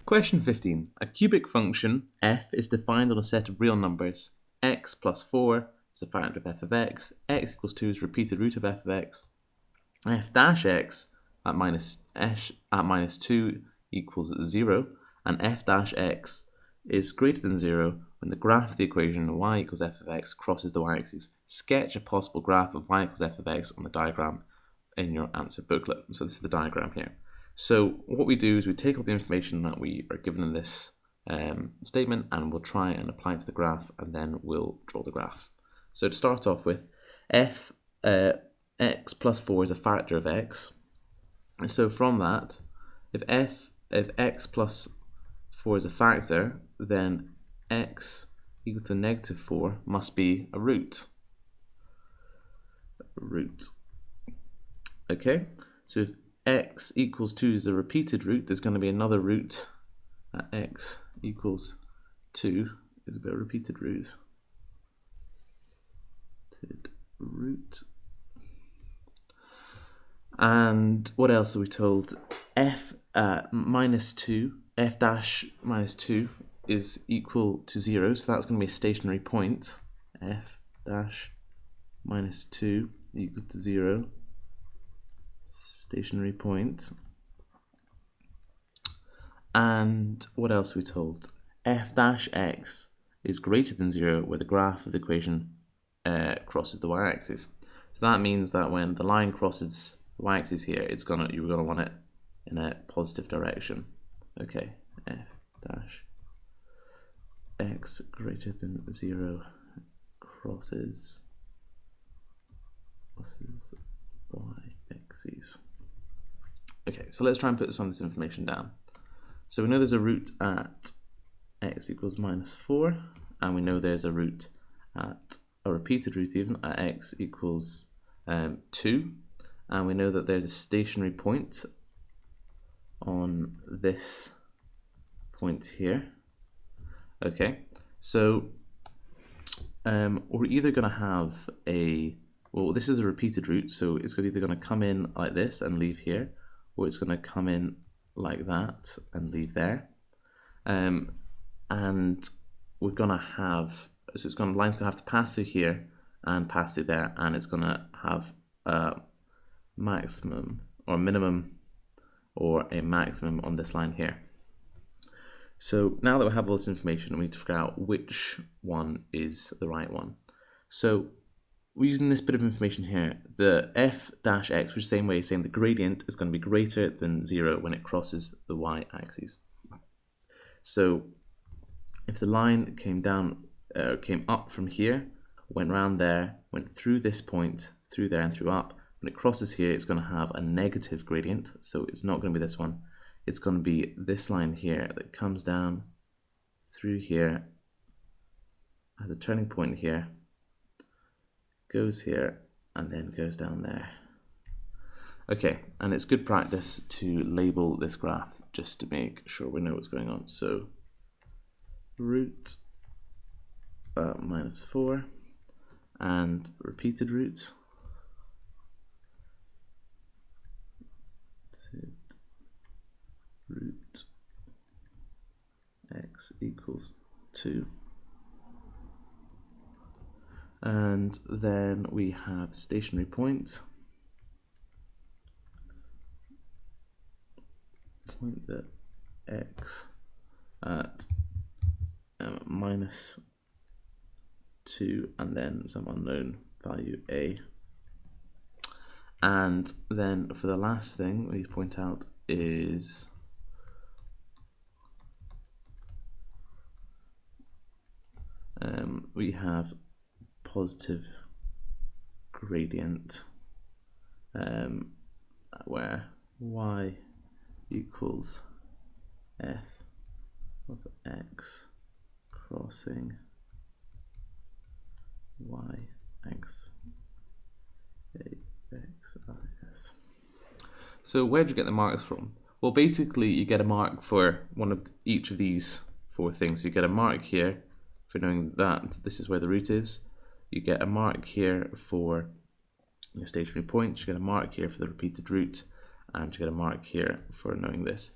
Question 15. A cubic function f is defined on a set of real numbers. X plus 4 is the factor of f of x. X equals 2 is repeated root of f of x. F dash x at minus 2 equals 0. And f dash x is greater than 0 when the graph of the equation y equals f of x crosses the y-axis. Sketch a possible graph of y equals f of x on the diagram in your answer booklet. So this is the diagram here. So what we do is we take all the information that we are given in this statement and we'll try and apply it to the graph, and then we'll draw the graph. So to start off with, f x plus 4 is a factor of x. And so from that, if x plus 4 is a factor, then x equal to negative 4 must be a root. Okay, so if x equals 2 is a repeated root, there's going to be another root at x equals 2 is a repeated root. And what else are we told? F dash minus 2 is equal to 0, so that's going to be a stationary point. F dash minus 2 equal to 0, stationary point. And what else are we told? F dash x is greater than 0 where the graph of the equation crosses the y-axis. So that means that when the line crosses the y-axis here, you're gonna want it in a positive direction. Okay, f dash x greater than 0 crosses y-axis. Okay, so let's try and put some of this information down. So we know there's a root at x equals minus 4, and we know there's a root at a repeated root even at x equals 2, and we know that there's a stationary point on this point here. Okay, so we're either going to have this is a repeated root, so it's either going to come in like this and leave here, or it's going to come in like that and leave there. And we're going to have, so line's going to have to pass through here and pass through there, and it's going to have a maximum or minimum or a maximum on this line here. So now that we have all this information, we need to figure out which one is the right one. So we're using this bit of information here. The f dash x, which is the same way, saying the gradient is going to be greater than 0 when it crosses the y-axis. So if the line came up from here, went round there, went through this point, through there and through up, when it crosses here, it's going to have a negative gradient. So it's not going to be this one. It's going to be this line here that comes down through here at the turning point here, goes here, and then goes down there. Okay, and it's good practice to label this graph just to make sure we know what's going on. So root minus 4 and repeated root. Root x equals 2. And then we have stationary point. Point that x at minus 2 and then some unknown value a. And then for the last thing we point out is we have positive gradient where y equals f of x crossing y x a x I s. So where do you get the marks from? Well, basically you get a mark for each of these 4 things. You get a mark here for knowing that this is where the root is. You get a mark here for your stationary point. You get a mark here for the repeated root, and you get a mark here for knowing this.